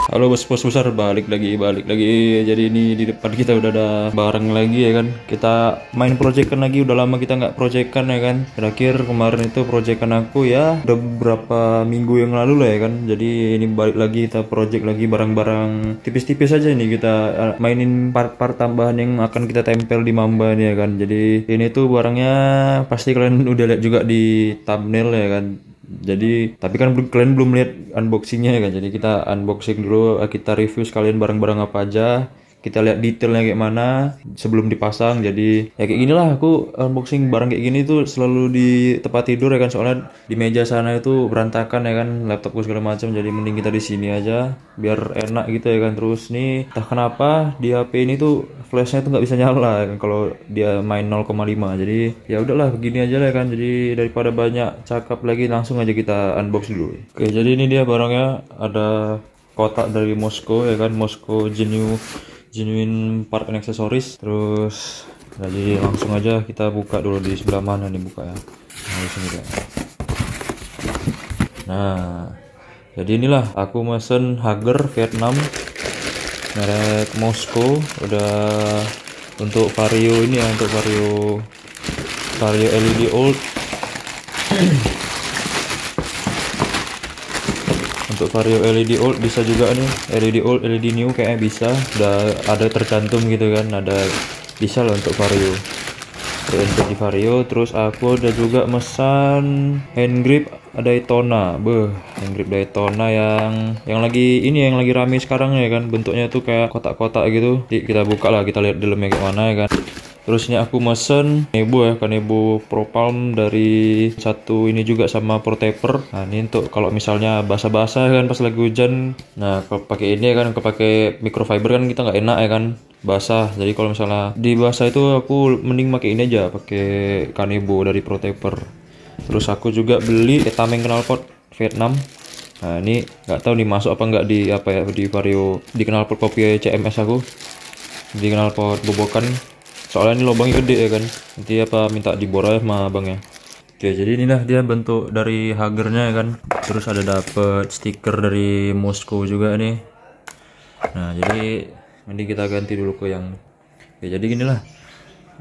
Halo bos-bos besar, balik lagi. Jadi ini di depan kita udah ada barang lagi ya kan. Kita main projectan lagi, udah lama kita nggak projectan ya kan. Terakhir kemarin itu projectan aku ya udah beberapa minggu yang lalu lah ya kan. Jadi ini balik lagi kita project lagi barang-barang tipis-tipis aja ini kita mainin part-part tambahan yang akan kita tempel di Mamba nih ya kan. Jadi ini tuh barangnya pasti kalian udah lihat juga di thumbnail ya kan. Jadi tapi kan kalian belum lihat unboxingnya ya kan, jadi kita unboxing dulu, kita review sekalian barang-barang apa aja, kita lihat detailnya kayak mana sebelum dipasang. Jadi ya kayak ginilah aku unboxing barang kayak gini tuh selalu di tempat tidur ya kan, soalnya di meja sana itu berantakan ya kan, laptopku segala macam. Jadi mending kita di sini aja biar enak gitu ya kan. Terus nih entah kenapa di HP ini tuh flashnya tuh nggak bisa nyala ya kan, kalau dia main 0,5. Jadi ya udahlah begini aja lah kan. Jadi daripada banyak cakap lagi, langsung aja kita unbox dulu. Oke, jadi ini dia barangnya. Ada kotak dari Mosko ya kan, Mosko genuine part and accessories. Terus nah, jadi langsung aja kita buka dulu. Di sebelah mana nih buka ya? Nah, di sini kan. Nah, jadi inilah aku mesen Hager Vietnam merek Mosko. Udah untuk vario ini ya, untuk vario LED old. Untuk vario LED old bisa juga nih, LED old, LED new kayaknya bisa, udah ada tercantum gitu kan, ada bisa lah untuk vario. Untuk di vario. Terus aku ada juga mesan hand grip Daytona. Hand grip Daytona yang lagi ini, yang lagi rame sekarang ya kan, bentuknya tuh kayak kotak-kotak gitu. Jadi kita buka lah, kita lihat dalamnya kayak mana ya kan. Terus ini aku mesen Kanebo ya, Kanebo Pro Palm dari satu ini juga sama Pro Taper. Nah ini untuk kalau misalnya basah-basah kan pas lagi hujan. Nah kalau pakai ini kan, kalau pakai microfiber kan kita nggak enak ya kan, basah. Jadi kalau misalnya di basah itu aku mending pakai ini aja, pakai Kanebo dari Pro Taper. Terus aku juga beli tameng knalpot Vietnam. Nah ini nggak tahu nih masuk apa nggak di apa ya, di vario, di knalpot kopi CMS aku, di knalpot bobokan. Soalnya ini lubangnya gede ya kan, nanti apa minta dibor aja sama abangnya. Oke, jadi inilah dia bentuk dari Hagernya ya kan. Terus ada dapet stiker dari Mosko juga nih. Nah jadi ini kita ganti dulu ke yang oke, jadi ginilah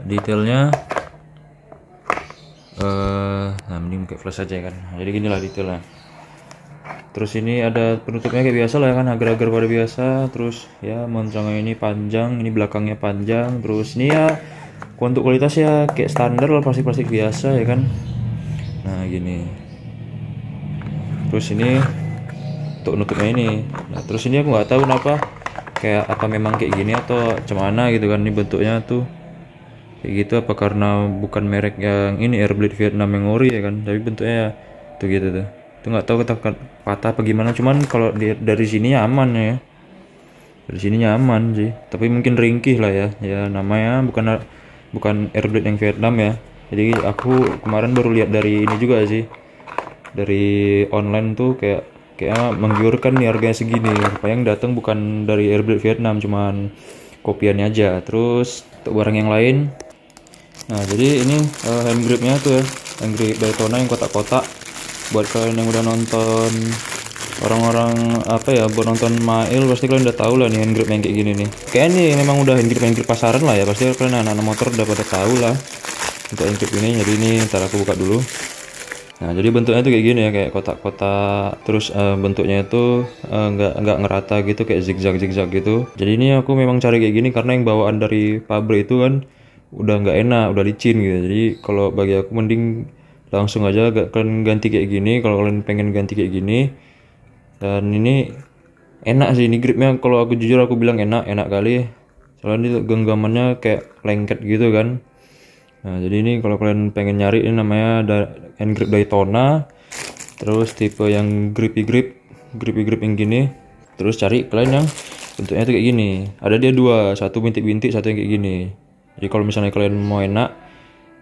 detailnya. Nah mending pakai flash aja ya kan. Nah, jadi ginilah detailnya. Terus ini ada penutupnya kayak biasa lah ya kan, agar-agar pada biasa. Terus ya moncongnya ini panjang, ini belakangnya panjang. Terus ini ya untuk kualitas ya kayak standar lah, plastik-plastik biasa ya kan. Nah gini. Terus ini untuk nutupnya ini. Nah terus ini aku nggak tahu kenapa, kayak apa memang kayak gini atau cemana gitu kan. Ini bentuknya tuh kayak gitu, apa karena bukan merek yang ini Airblade Vietnam yang ori ya kan, tapi bentuknya ya tuh gitu tuh. Itu nggak tahu patah apa gimana, cuman kalau dari sini aman ya, dari sini aman sih, tapi mungkin ringkih lah ya. Ya namanya bukan Airblade yang Vietnam ya. Jadi aku kemarin baru lihat dari ini juga sih, dari online tuh kayak menggiurkan nih harganya segini. Rupanya yang datang bukan dari Airblade Vietnam, cuman kopiannya aja. Terus untuk barang yang lain, nah jadi ini hand gripnya tuh ya, hand grip Daytona yang kotak-kotak. Buat kalian yang udah nonton, orang-orang apa ya, buat nonton Mail, pasti kalian udah tahu lah nih hand grip yang kayak gini nih. Kayak ini memang udah hand grip pasaran lah ya, pasti kalian anak-anak motor udah pada tahu lah untuk hand grip ini. Jadi ini ntar aku buka dulu. Nah jadi bentuknya tuh kayak gini ya, kayak kotak-kotak. Terus bentuknya itu nggak ngerata gitu, kayak zigzag gitu. Jadi ini aku memang cari kayak gini karena yang bawaan dari pabrik itu kan udah nggak enak, udah licin gitu. Jadi kalau bagi aku mending langsung aja kalian ganti kayak gini kalau kalian pengen ganti kayak gini. Dan ini enak sih ini gripnya, kalau aku jujur aku bilang enak kali, soalnya ini genggamannya kayak lengket gitu kan. Nah jadi ini kalau kalian pengen nyari, ini namanya hand grip Daytona. Terus tipe yang grippy grip yang gini. Terus cari kalian yang bentuknya tuh kayak gini. Ada dia dua, satu bintik-bintik, satu yang kayak gini. Jadi kalau misalnya kalian mau enak,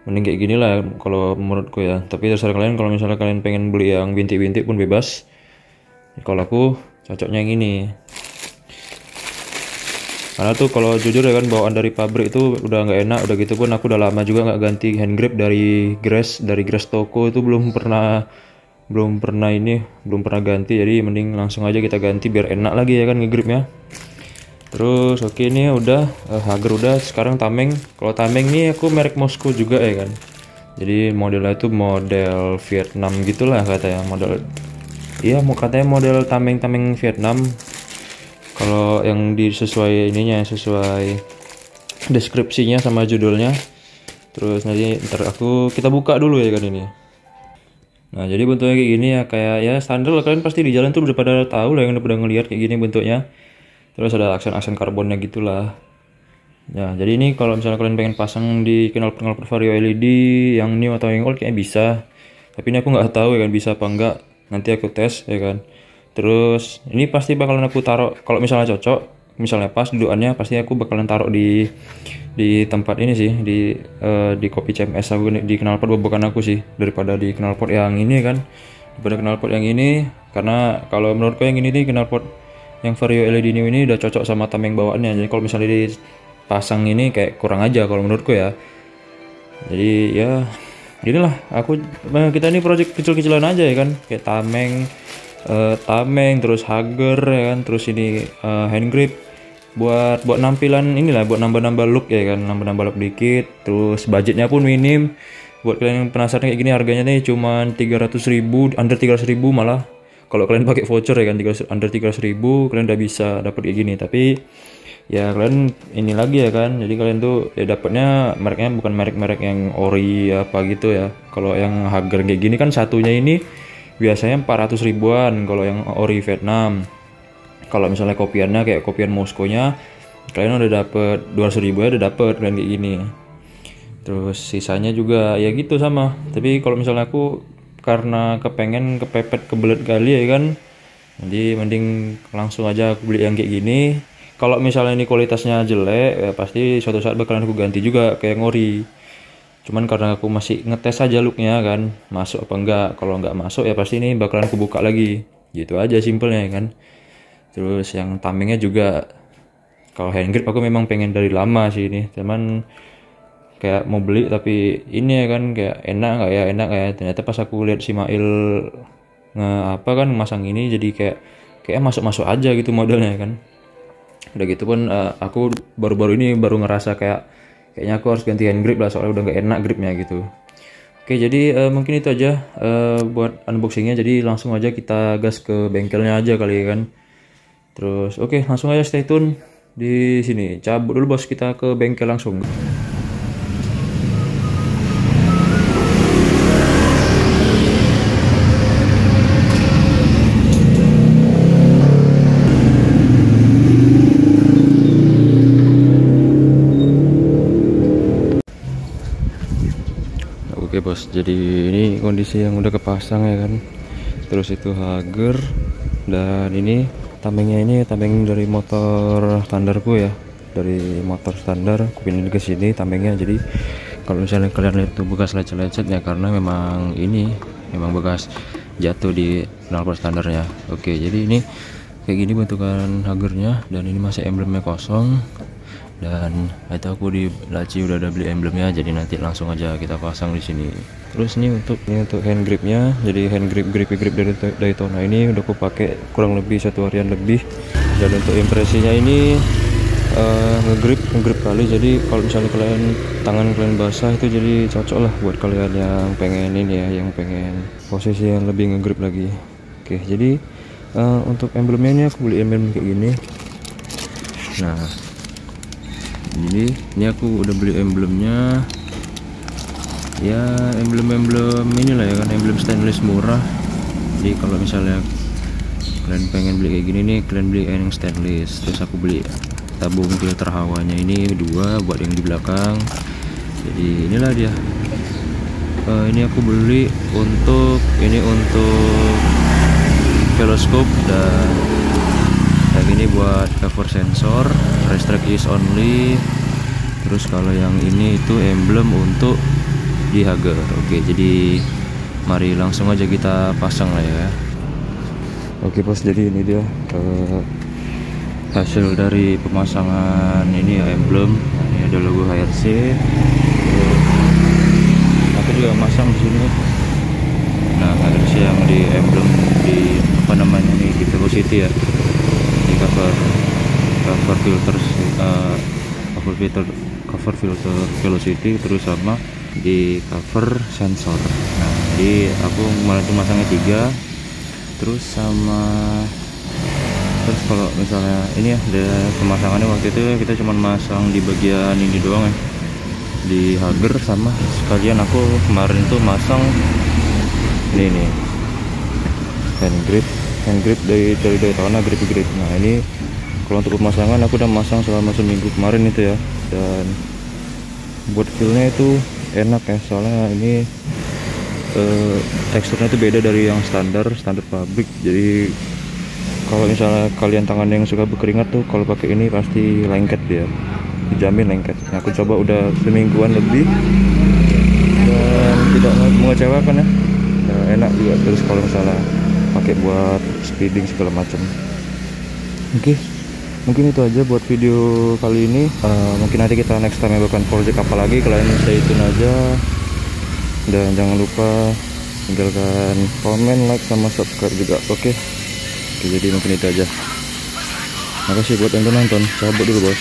mending kayak gini lah kalau menurutku ya. Tapi terserah kalian, kalau misalnya kalian pengen beli yang bintik-bintik pun bebas. Kalau aku cocoknya yang ini, karena tuh kalau jujur ya kan, bawaan dari pabrik itu udah nggak enak. Udah gitu pun aku udah lama juga nggak ganti hand grip dari Grass toko itu, belum pernah belum pernah ganti, jadi mending langsung aja kita ganti biar enak lagi ya kan ngegripnya. Terus oke, ini udah Hager udah. Sekarang tameng. Kalau tameng nih aku merek Mosko juga ya kan. Jadi modelnya itu model Vietnam gitulah katanya, model iya mau katanya model tameng Vietnam. Kalau yang sesuai ininya, sesuai deskripsinya sama judulnya. Terus nanti ntar kita buka dulu ya kan ini. Nah jadi bentuknya kayak gini ya, kayak ya standar lah, kalian pasti di jalan tuh udah pada tahu lah, yang udah pada ngeliat kayak gini bentuknya. Terus ada aksen-aksen karbonnya gitulah. Ya, jadi ini kalau misalnya kalian pengen pasang di knalpot Vario LED yang new atau yang old kayaknya bisa. Tapi ini aku nggak tahu ya kan bisa apa enggak. Nanti aku tes ya kan. Terus ini pasti bakalan aku taruh, kalau misalnya cocok, misalnya pas dudukannya, pasti aku bakalan taruh di tempat ini sih, di kopi CMS aku, di knalpot bobokan aku sih, daripada di knalpot yang ini kan. Daripada knalpot yang ini, karena kalau menurutku yang ini nih knalpot yang Vario LED new ini udah cocok sama tameng bawaannya. Jadi kalau misalnya dipasang ini kayak kurang aja kalau menurutku ya. Jadi ya inilah kita ini project kecil-kecilan aja ya kan, kayak tameng terus Hager ya kan, terus ini hand grip buat nampilan inilah, buat nambah-nambah look ya kan, nambah-nambah look dikit. Terus budgetnya pun minim. Buat kalian yang penasaran kayak gini, harganya nih cuman 300.000, under 300.000 malah. Kalau kalian pakai voucher ya kan, under 300.000 kalian udah bisa dapat kayak gini. Tapi ya kalian ini lagi ya kan, jadi kalian tuh ya dapatnya mereknya bukan merek-merek yang ori apa gitu ya. Kalau yang Hager kayak gini kan satunya ini biasanya 400 ribuan kalau yang ori Vietnam. Kalau misalnya kopiannya kayak kopian Moskonya, kalian udah dapet 200.000 ya udah dapet kalian kayak gini. Terus sisanya juga ya gitu sama. Tapi kalau misalnya aku karena kepengen kepepet kebelet kali ya kan, jadi mending langsung aja aku beli yang kayak gini. Kalau misalnya ini kualitasnya jelek ya pasti suatu saat bakalan aku ganti juga kayak ngori. Cuman karena aku masih ngetes aja looknya kan, masuk apa enggak. Kalau enggak masuk ya pasti ini bakalan aku buka lagi, gitu aja simpelnya kan. Terus yang tamengnya juga, kalau hand grip aku memang pengen dari lama sih ini, cuman kayak mau beli tapi ini ya kan kayak enak nggak ya, ternyata pas aku lihat si Mail masang ini, jadi kayak masuk aja gitu modelnya kan. Udah gitu pun aku baru-baru ini baru ngerasa kayaknya aku harus ganti hand grip lah, soalnya udah nggak enak gripnya gitu. Oke, jadi mungkin itu aja buat unboxingnya. Jadi langsung aja kita gas ke bengkelnya aja kali ya kan. Terus oke, langsung aja stay tune di sini. Cabut dulu bos, kita ke bengkel langsung. Oke bos, jadi ini kondisi yang udah kepasang ya kan. Terus itu Hager, dan ini tameng dari motor standarku ya, dari motor standar aku pindahin ke sini tamengnya. Jadi kalau misalnya kalian lihat tuh bekas lecet-lecet ya, karena memang bekas jatuh di knalpot standarnya. Oke, jadi ini kayak gini bentukan Hagernya, dan ini masih emblemnya kosong. Dan itu aku di laci udah ada beli emblemnya, jadi nanti langsung aja kita pasang di sini. Terus ini untuk hand gripnya, jadi hand grip dari Daytona ini udah aku pakai kurang lebih 1 harian lebih. Dan untuk impresinya ini ngegrip kali, jadi kalau misalnya tangan kalian basah itu jadi cocok lah buat kalian yang pengen ini ya, yang pengen posisi yang lebih ngegrip lagi. Oke, jadi untuk emblemnya ini aku beli emblem kayak gini. Nah, ini aku udah beli emblemnya ya, emblem inilah ya kan, emblem stainless murah. Jadi kalau misalnya kalian pengen beli kayak gini nih, kalian beli yang stainless. Terus aku beli tabung filter hawanya ini 2 buat yang di belakang. Jadi inilah dia. Ini aku beli untuk veloscope, dan yang ini buat cover sensor, race track is only. Terus kalau yang ini itu emblem untuk di Hager. Oke, jadi mari langsung aja kita pasang lah ya. Oke bos, jadi ini dia hasil dari pemasangan ini ya, emblem. Nah, ini ada logo HRC. Aku juga masang di sini. Nah ada yang di emblem di apa namanya nih di Velocity ya, di cover filter cover filter Velocity, terus sama di cover sensor. Nah jadi aku kemarin tuh masangnya 3, terus kalau misalnya ini ya pemasangannya waktu itu kita cuma masang di bagian ini doang ya, di hager, sama sekalian aku kemarin tuh masang ini nih hand grip dari Daytona grip. Nah ini kalau untuk pemasangan aku udah masang selama seminggu kemarin itu ya, dan buat feelnya itu enak ya, soalnya ini teksturnya itu beda dari yang standar pabrik. Jadi kalau misalnya kalian tangan yang suka berkeringat tuh, kalau pakai ini pasti lengket dia, dijamin lengket. Nah, aku coba udah semingguan lebih dan tidak mengecewakan ya. Nah, enak juga. Terus kalau misalnya pakai buat speeding segala macam. Oke, mungkin itu aja buat video kali ini. Mungkin nanti kita next time akan project apa lagi, kalian stay tune aja. Dan jangan lupa tinggalkan komen, like, sama subscribe juga. Oke, jadi mungkin itu aja. Makasih buat yang nonton. Cabut dulu bos.